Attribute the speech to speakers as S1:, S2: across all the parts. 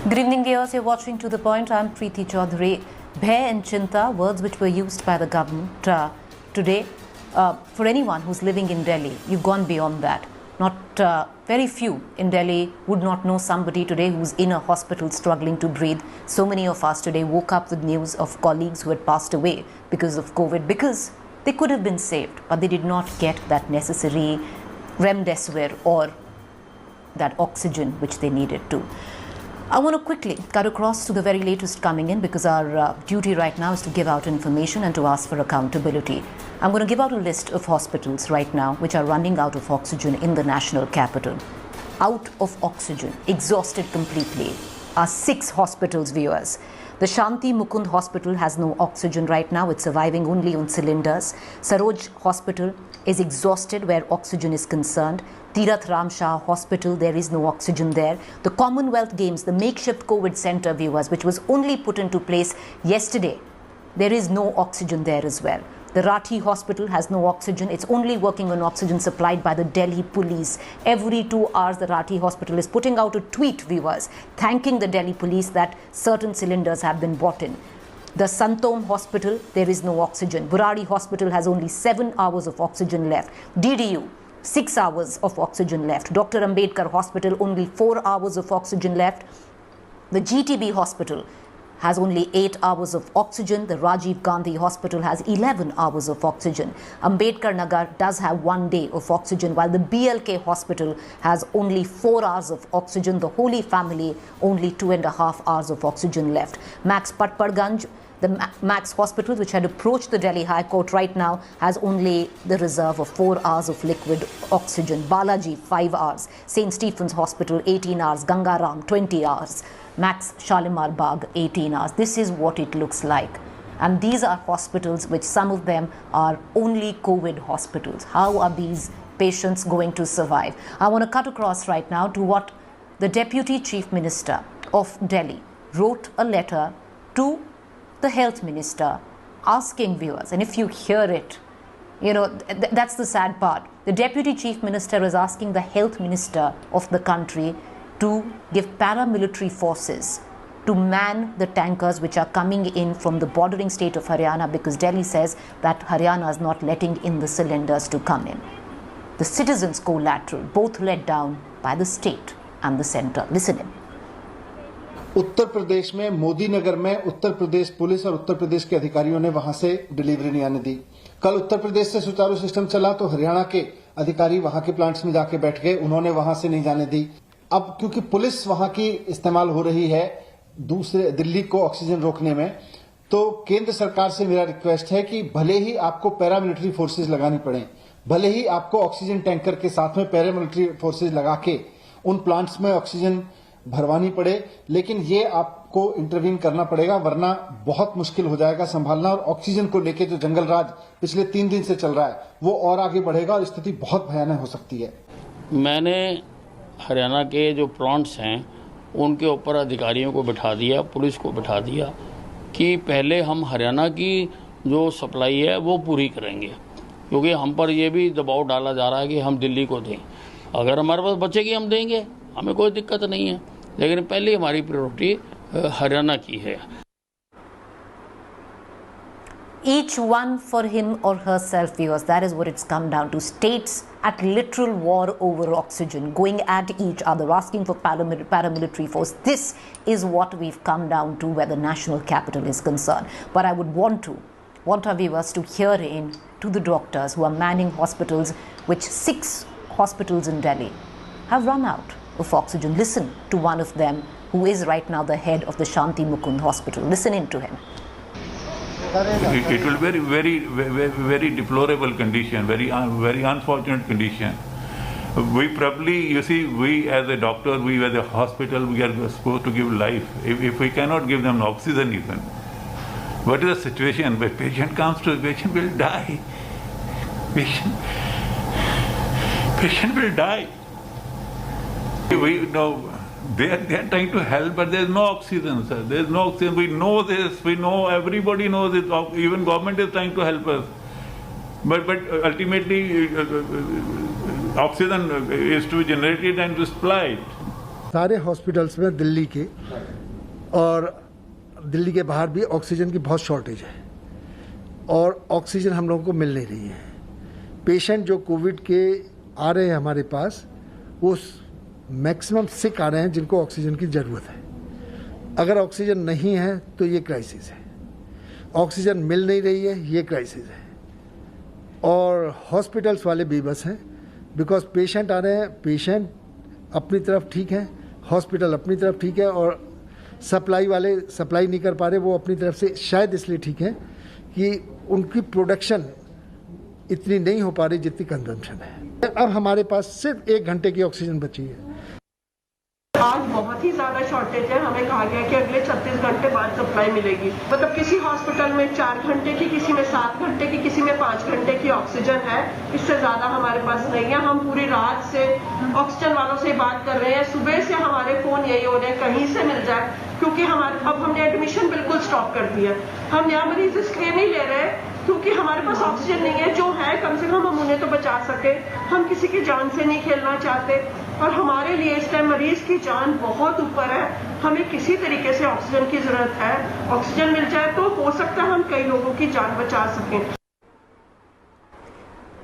S1: Good evening, viewers. You're watching To The Point. I'm Preeti Chaudhary. Bhay and Chinta, words which were used by the government today. For anyone who's living in Delhi, you've gone beyond that. Not very few in Delhi would not know somebody today who's in a hospital struggling to breathe. So many of us today woke up with news of colleagues who had passed away because of COVID, because they could have been saved, but they did not get that necessary remdesivir or that oxygen which they needed to. I want to quickly cut across to the very latest coming in, because our duty right now is to give out information and to ask for accountability. I'm going to give out a list of hospitals right now which are running out of oxygen in the national capital. Out of oxygen, exhausted completely, are 6 hospitals, viewers. The Shanti Mukund Hospital has no oxygen right now. It's surviving only on cylinders. Saroj Hospital is exhausted where oxygen is concerned. Tirath Ram Shah Hospital, there is no oxygen there. The Commonwealth Games, the makeshift COVID center, viewers, which was only put into place yesterday, there is no oxygen there as well. The Rathi Hospital has no oxygen. It's only working on oxygen supplied by the Delhi police. Every 2 hours, the Rathi Hospital is putting out a tweet, viewers, thanking the Delhi police that certain cylinders have been bought in. The Santom Hospital, there is no oxygen. Burari Hospital has only 7 hours of oxygen left. DDU, 6 hours of oxygen left. Dr. Ambedkar Hospital, only 4 hours of oxygen left. The GTB Hospital has only 8 hours of oxygen. The Rajiv Gandhi Hospital has 11 hours of oxygen. Ambedkar Nagar does have 1 day of oxygen, while the BLK Hospital has only 4 hours of oxygen. The Holy Family, only 2.5 hours of oxygen left. Max Patparganj, the Max Hospital, which had approached the Delhi High Court right now, has only the reserve of 4 hours of liquid oxygen. Balaji, 5 hours. St. Stephen's Hospital, 18 hours. Gangaram, 20 hours. Max Shalimar Bagh, 18 hours. This is what it looks like. And these are hospitals which some of them are only COVID hospitals. How are these patients going to survive? I want to cut across right now to what the Deputy Chief Minister of Delhi wrote a letter to the Health Minister asking, viewers, and if you hear it, you know, that's the sad part. The Deputy Chief Minister is asking the Health Minister of the country to give paramilitary forces to man the tankers which are coming in from the bordering state of Haryana, because Delhi says that Haryana is not letting in the cylinders to come in. The citizens collateral, both led down by the state and the centre. Listen in.
S2: Uttar Pradesh में मोदी नगर में Uttar Pradesh police और उत्तर प्रदेश के अधिकारियों ने वहां से delivery नहीं आने दी। कल उत्तर प्रदेश से सुचारू सिस्टम चला तो हरियाणा के अधिकारी वहां के प्लांट्स में जाके बैठ गए, उन्होंने वहां से नहीं जाने दी। अब क्योंकि पुलिस वहां की इस्तेमाल हो रही है दूसरे दिल्ली को ऑक्सीजन रोकने में, तो केंद्र सरकार से मेरा रिक्वेस्ट है कि भले ही आपको पैरामिलिट्री फोर्सेज लगानी पड़े, भले ही आपको ऑक्सीजन टैंकर के साथ में पैरामिलिट्री फोर्सेज लगा के उन प्लांट्स में ऑक्सीजन भरवानी पड़े, लेकिन ये आपको इंटरवीन करना पड़ेगा, वरना बहुत मुश्किल हो जाएगा संभालना। और ऑक्सीजन को लेके जो जंगल राज पिछले 3 दिन से चल रहा है वो और आगे बढ़ेगा और स्थिति बहुत भयानक हो सकती है।
S3: मैंने हरियाणा के जो प्लांट्स हैं उनके ऊपर अधिकारियों को बिठा दिया, पुलिस को बिठा दिया कि पहले हम हरियाणा की जो सप्लाई है वो पूरी करेंगे, क्योंकि हम पर ये भी दबाव डाला जा रहा है कि हम दिल्ली को दें। अगर हमारे पास बचेगी हम देंगे, हमें कोई दिक्कत नहीं है, लेकिन पहले हमारी प्रायोरिटी हरियाणा की है।
S1: Each one for him or herself, viewers. That is what it's come down to. States at literal war over oxygen, going at each other, asking for paramilitary force. This is what we've come down to where the national capital is concerned. But I would want our viewers to hear in to the doctors who are manning hospitals, which 6 hospitals in Delhi have run out of oxygen. Listen to one of them, who is right now the head of the Shanti Mukund Hospital. Listen in to him.
S4: It will be very deplorable condition, very unfortunate condition. We probably, you see, we as a doctor, we as a hospital, we are supposed to give life. If we cannot give them oxygen even, what is the situation? When patient comes to, patient will die. Patient will die. We know they are trying to help, but there is no oxygen, sir. There is no oxygen. We know this. We know, everybody knows it. Even government is trying to help us. But ultimately, oxygen is to be generated and supplied.
S5: सारे hospitals में दिल्ली के और दिल्ली के बाहर भी oxygen की बहुत shortage है और ऑक्सीजन हम लोगों को मिल नहीं रही है। पेशेंट जो कोविड के आ रहे हैं हमारे पास, वो मैक्सिमम सिक आ रहे हैं जिनको ऑक्सीजन की ज़रूरत है। अगर ऑक्सीजन नहीं है तो ये क्राइसिस है, ऑक्सीजन मिल नहीं रही है, ये क्राइसिस है। और हॉस्पिटल्स वाले बेबस हैं बिकॉज पेशेंट आ रहे हैं, पेशेंट अपनी तरफ ठीक है, हॉस्पिटल अपनी तरफ ठीक है और सप्लाई वाले सप्लाई नहीं कर पा रहे, वो अपनी तरफ से शायद इसलिए ठीक है कि उनकी प्रोडक्शन इतनी नहीं हो पा रही जितनी कंजम्पशन है। अब हमारे पास सिर्फ 1 घंटे की ऑक्सीजन बची है।
S6: आज बहुत ही ज्यादा शॉर्टेज है। हमें कहा गया कि अगले 36 घंटे बाद सप्लाई मिलेगी। मतलब किसी हॉस्पिटल में 4 घंटे की, किसी में 7 घंटे की, किसी में 5 घंटे की ऑक्सीजन है। इससे ज्यादा हमारे पास नहीं है। हम पूरी रात से ऑक्सीजन वालों से बात कर रहे हैं। सुबह से हमारे फोन यही हो रहे हैं कहीं से मिल जाए, क्योंकि अब हमने एडमिशन बिल्कुल स्टॉप कर दिया। हम नया मरीज इसलिए नहीं ले रहे क्योंकि हमारे पास ऑक्सीजन नहीं है। जो है कम से कम हम उन्हें तो बचा सके। हम किसी की जान से नहीं खेलना चाहते और हमारे लिए इस टाइम मरीज की जान बहुत ऊपर है। हमें किसी तरीके से ऑक्सीजन की जरूरत है। ऑक्सीजन मिल जाए तो हो सकता है हम कई लोगों की जान बचा सकें।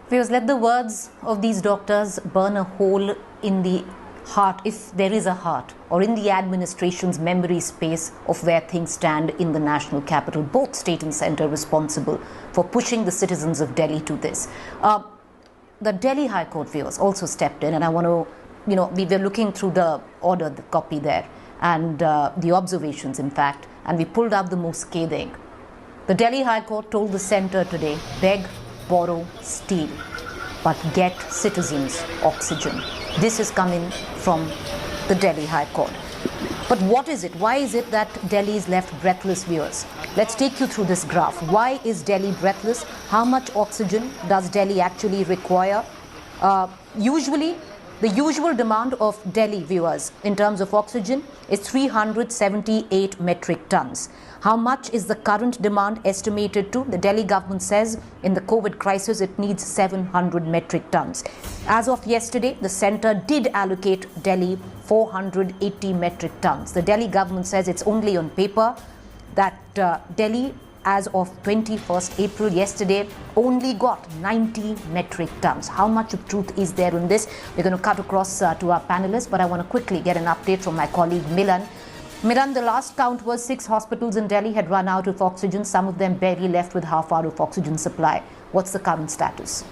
S1: Viewers, let the words of these doctors burn a hole in the heart, if there is a heart, or in the administration's memory space of where things stand in the national capital, both state and centre responsible for pushing the citizens of Delhi to this. The Delhi High Court, viewers, also stepped in, and I want to, we were looking through the order, the copy there, and the observations, in fact, and we pulled out the most scathing. The Delhi High Court told the centre today, beg, borrow, steal, but get citizens oxygen. This is coming from the Delhi High Court. But what is it? Why is it that Delhi is left breathless, viewers? Let's take you through this graph. Why is Delhi breathless? How much oxygen does Delhi actually require? Usually, the usual demand of Delhi, viewers, in terms of oxygen is 378 metric tons. How much is the current demand estimated to? The Delhi government says in the COVID crisis it needs 700 metric tons. As of yesterday, the centre did allocate Delhi 480 metric tons. The Delhi government says it's only on paper that Delhi, as of 21st April, yesterday, only got 90 metric tons. How much of truth is there in this? We're going to cut across to our panelists, but I want to quickly get an update from my colleague Milan. Milan, the last count was 6 hospitals in Delhi had run out of oxygen, some of them barely left with half hour of oxygen supply. What's the current status?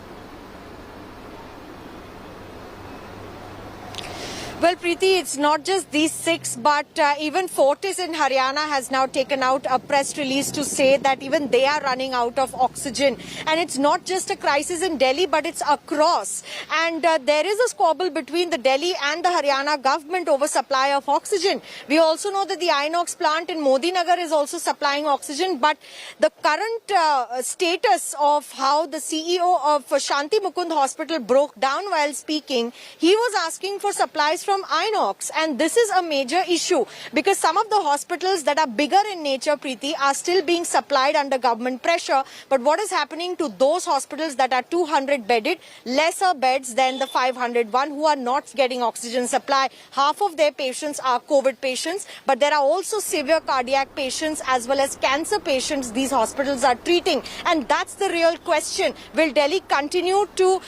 S7: Well, Preeti, it's not just these 6, but even Fortis in Haryana has now taken out a press release to say that even they are running out of oxygen. And it's not just a crisis in Delhi, but it's across. And there is a squabble between the Delhi and the Haryana government over supply of oxygen. We also know that the Inox plant in Modi Nagar is also supplying oxygen. But the current status of how the CEO of Shanti Mukund Hospital broke down while speaking, he was asking for supplies from Inox, and this is a major issue because some of the hospitals that are bigger in nature, Preeti, are still being supplied under government pressure. But what is happening to those hospitals that are 200 bedded, lesser beds than the 501 who are not getting oxygen supply? Half of their patients are COVID patients, but there are also severe cardiac patients as well as cancer patients these hospitals are treating. And that's the real question. Will Delhi continue to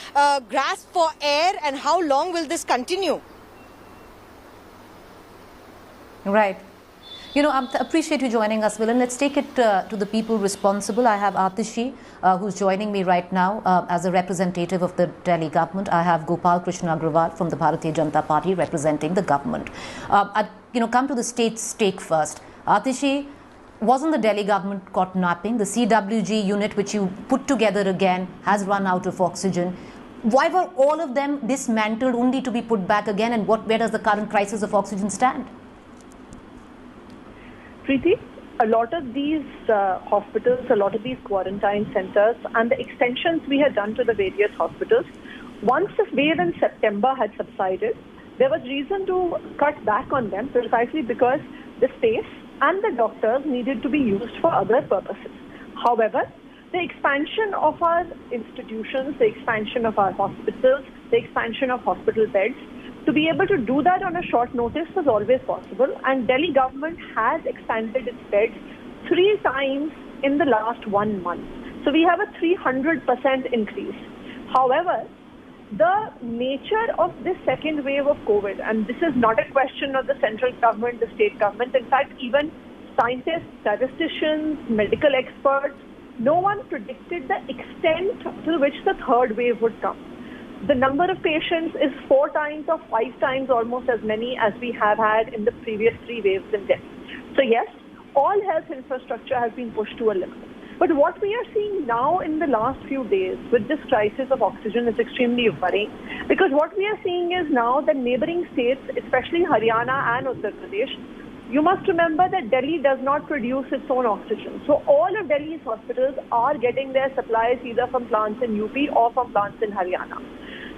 S7: grasp for air, and how long will this continue?
S1: Right. I appreciate you joining us, Milan. Let's take it to the people responsible. I have Atishi, who's joining me right now as a representative of the Delhi government. I have Gopal Krishna Agarwal from the Bharatiya Janata Party representing the government. Come to the state's stake first. Atishi, wasn't the Delhi government caught napping? The CWG unit, which you put together again, has run out of oxygen. Why were all of them dismantled only to be put back again? And where does the current crisis of oxygen stand?
S8: Preeti, a lot of these hospitals, a lot of these quarantine centers and the extensions we had done to the various hospitals, once the wave in September had subsided, there was reason to cut back on them precisely because the space and the doctors needed to be used for other purposes. However, the expansion of our institutions, the expansion of our hospitals, the expansion of hospital beds To be able to do that on a short notice was always possible, and Delhi government has expanded its beds 3 times in the last 1 month. So we have a 300% increase. However, the nature of this second wave of COVID, and this is not a question of the central government, the state government, in fact, even scientists, statisticians, medical experts, no one predicted the extent to which the third wave would come. The number of patients is 4 times or 5 times almost as many as we have had in the previous 3 waves in Delhi. So yes, all health infrastructure has been pushed to a limit. But what we are seeing now in the last few days with this crisis of oxygen is extremely worrying, because what we are seeing is now that neighboring states, especially Haryana and Uttar Pradesh, you must remember that Delhi does not produce its own oxygen. So all of Delhi's hospitals are getting their supplies either from plants in UP or from plants in Haryana.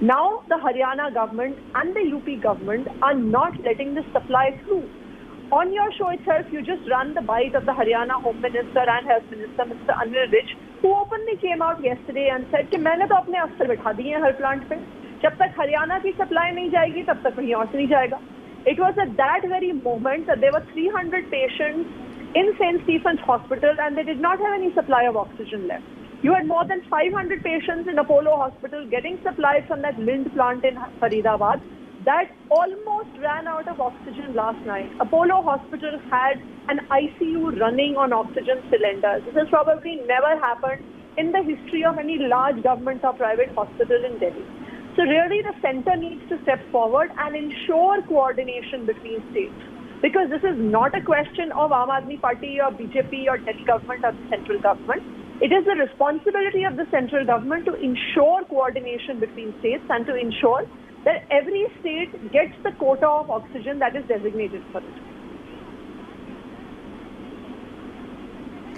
S8: Now the Haryana government and the UP government are not letting this supply through. On your show itself, you just run the bite of the Haryana Home Minister and Health Minister, Mr. Anil Vij, who openly came out yesterday and said कि मैंने तो अपने अफसर बिठा दिए हैं हर plant पे, जब तक हरियाणा की सप्लाई नहीं जाएगी तब तक कहीं और से नहीं जाएगा. It was at that very moment that there were 300 patients in St. Stephen's Hospital and they did not have any supply of oxygen left. You had more than 500 patients in Apollo Hospital getting supplies from that Lind plant in Faridabad that almost ran out of oxygen last night. Apollo Hospital had an ICU running on oxygen cylinders. This has probably never happened in the history of any large government or private hospital in Delhi. So really the centre needs to step forward and ensure coordination between states. Because this is not a question of Aam Aadmi Party or BJP or Delhi government or the central government. It is the responsibility of the central government to ensure coordination between states and to ensure that every state gets the quota of oxygen that is designated for it.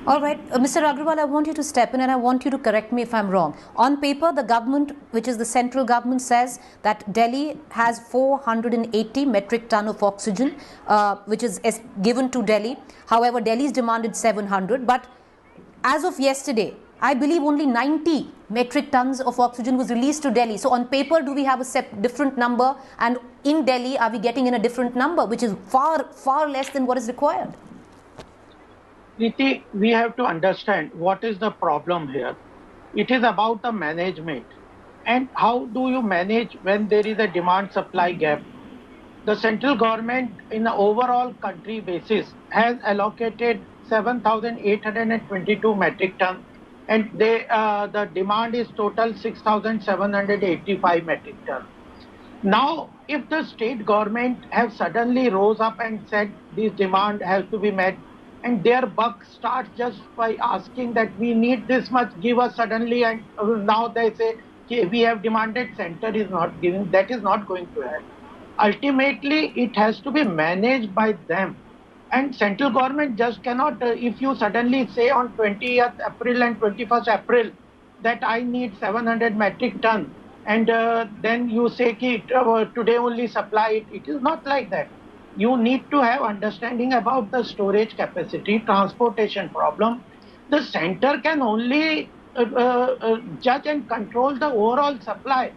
S1: All right, Mr. Agarwal, I want you to step in and I want you to correct me if I'm wrong. On paper, the government, which is the central government, says that Delhi has 480 metric ton of oxygen, which is given to Delhi. However, Delhi's demanded 700. But as of yesterday, I believe only 90 metric tons of oxygen was released to Delhi. So on paper, do we have a different number? And in Delhi, are we getting in a different number, which is far, far less than what is required?
S9: Preeti, we have to understand what is the problem here. It is about the management. And how do you manage when there is a demand-supply gap? The central government, in the overall country basis, has allocated 7,822 metric tons, and the demand is total 6,785 metric tons. Now, if the state government have suddenly rose up and said this demand has to be met, and their buck starts just by asking that we need this much, give us suddenly, and now they say, okay, we have demanded, center is not giving, that is not going to happen. Ultimately, it has to be managed by them. And central government just cannot, if you suddenly say on 20th April and 21st April that I need 700 metric ton, and then you say today only supply it. It is not like that. You need to have understanding about the storage capacity, transportation problem. The center can only judge and control the overall supply.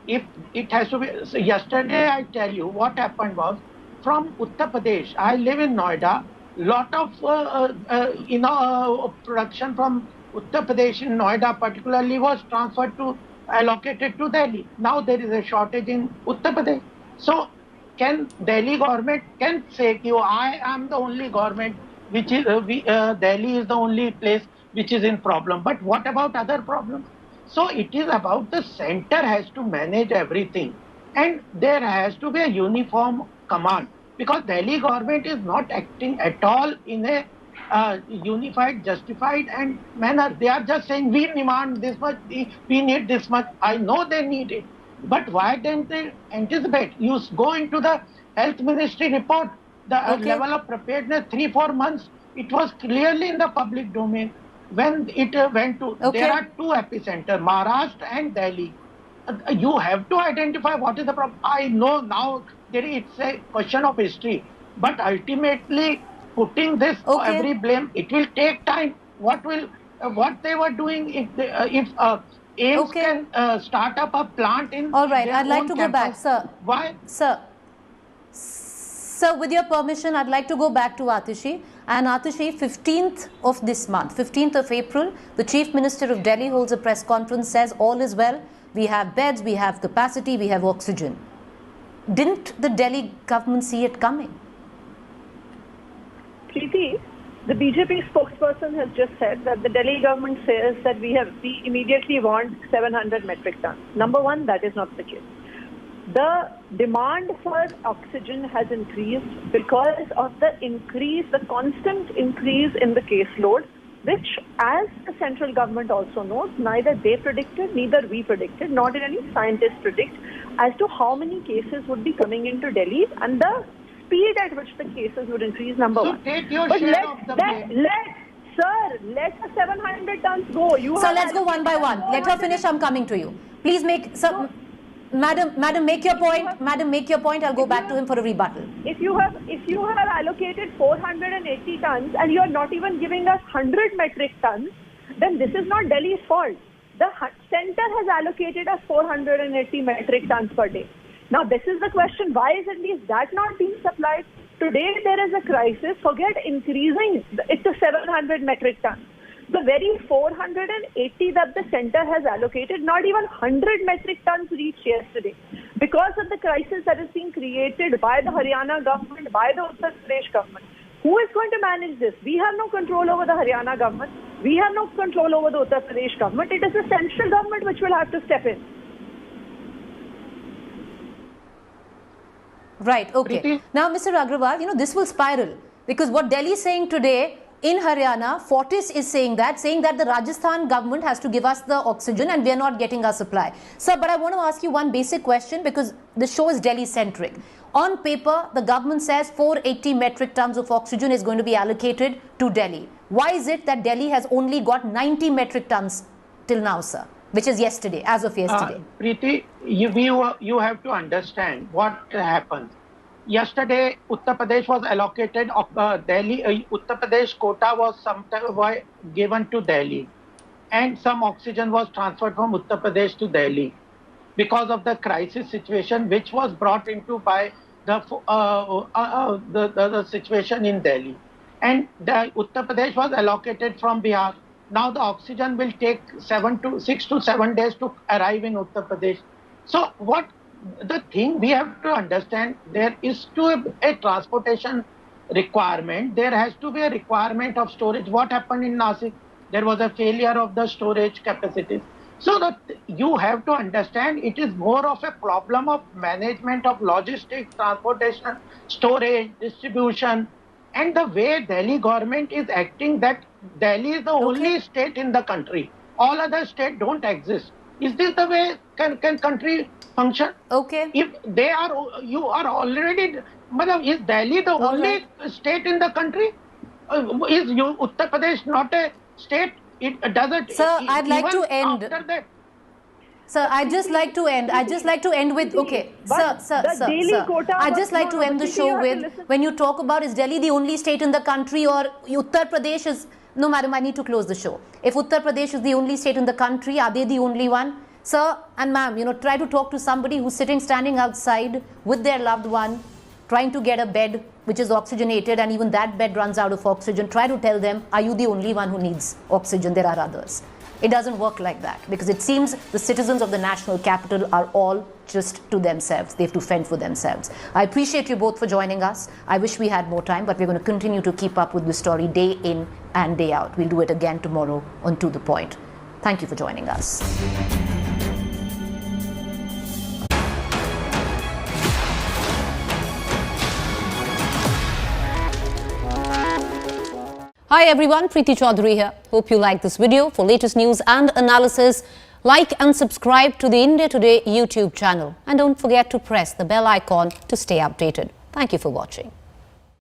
S9: If it has to be, so yesterday I tell you what happened was, from Uttar Pradesh, I live in Noida, lot of production from Uttar Pradesh in Noida particularly was allocated to Delhi. Now there is a shortage in Uttar Pradesh. So can Delhi government can say, I am the only government which is, Delhi is the only place which is in problem. But what about other problems? So it is about the center has to manage everything. And there has to be a uniform command. Because Delhi government is not acting at all in a unified, justified and manner. They are just saying, we demand this much, we need this much. I know they need it. But why didn't they anticipate? You go into the health ministry report, the level of preparedness, 3-4 months, it was clearly in the public domain. When it went to, there are 2 epicenters, Maharashtra and Delhi. You have to identify what is the problem. I know now it's a question of history, but ultimately putting this every blame, it will take time. What they were doing if AIMS can start up a plant in.
S1: All right,
S9: their
S1: I'd like
S9: own
S1: to go back,
S9: campus.
S1: sir.
S9: Why?
S1: Sir, with your permission, I'd like to go back to Atishi. And Atishi, 15th of this month, 15th of April, the Chief Minister of Delhi holds a press conference, says all is well. We have beds, we have capacity, we have oxygen. Didn't the Delhi government see it coming?
S8: Preeti, the BJP spokesperson has just said that the Delhi government says that we immediately want 700 metric tons. Number one, that is not the case. The demand for oxygen has increased because of the constant increase in the caseload, which, as the central government also knows, neither they predicted, neither we predicted, nor did any scientists predict as to how many cases would be coming into Delhi and the speed at which the cases would increase, number one.
S9: Take your share of the blame.
S8: Let the 700 tons go.
S1: So let's go one by one. Let her finish. I'm coming to you. Please make some. Madam, make your point. Madam, make your point. I'll go back to him for a rebuttal.
S8: If you have allocated 480 tons and you are not even giving us 100 metric tons, then this is not Delhi's fault. The center has allocated us 480 metric tons per day. Now, this is the question: why is at least that not being supplied? Today there is a crisis. Forget increasing it to 700 metric tons. The very 480 that the center has allocated, not even 100 metric tons reached yesterday. Because of the crisis that is being created by the Haryana government, by the Uttar Pradesh government. Who is going to manage this? We have no control over the Haryana government. We have no control over the Uttar Pradesh government. It is the central government which will have to step in.
S1: Right, okay. Now, Mr. Agarwal, this will spiral because what Delhi is saying today, in Haryana, Fortis is saying that the Rajasthan government has to give us the oxygen and we are not getting our supply. Sir, but I want to ask you one basic question because the show is Delhi-centric. On paper, the government says 480 metric tons of oxygen is going to be allocated to Delhi. Why is it that Delhi has only got 90 metric tons till now, sir? Which is yesterday, as of yesterday.
S9: Preeti, you have to understand what happened. Yesterday, Uttar Pradesh was allocated Delhi. Uttar Pradesh quota was given to Delhi, and some oxygen was transferred from Uttar Pradesh to Delhi because of the crisis situation which was brought into by the situation in Delhi. And the Uttar Pradesh was allocated from Bihar. Now the oxygen will take 6 to 7 days to arrive in Uttar Pradesh. So the thing we have to understand, there is a transportation requirement. There has to be a requirement of storage. What happened in Nasik? There was a failure of the storage capacities. So that you have to understand, it is more of a problem of management of logistics, transportation, storage, distribution, and the way Delhi government is acting, that Delhi is the only state in the country. All other states don't exist. Is this the way can country function?
S1: Okay.
S9: If they are, you are already, is Delhi the only state in the country? Is Uttar Pradesh not a state? It doesn't.
S1: Sir, I'd like to end.
S9: After that,
S1: Sir, I'd just like to end. I'd just like to end with, okay, sir. I'd just like to end the show with, when you talk about is Delhi the only state in the country or Uttar Pradesh is, no madam, I need to close the show. If Uttar Pradesh is the only state in the country, are they the only one? Sir and ma'am, try to talk to somebody who's standing outside with their loved one, trying to get a bed which is oxygenated and even that bed runs out of oxygen. Try to tell them, are you the only one who needs oxygen? There are others. It doesn't work like that because it seems the citizens of the national capital are all just to themselves. They have to fend for themselves. I appreciate you both for joining us. I wish we had more time, but we're going to continue to keep up with the story day in and day out. We'll do it again tomorrow on To The Point. Thank you for joining us. Hi everyone, Preeti Chaudhary here. Hope you like this video. For latest news and analysis, like and subscribe to the India Today YouTube channel. And don't forget to press the bell icon to stay updated. Thank you for watching.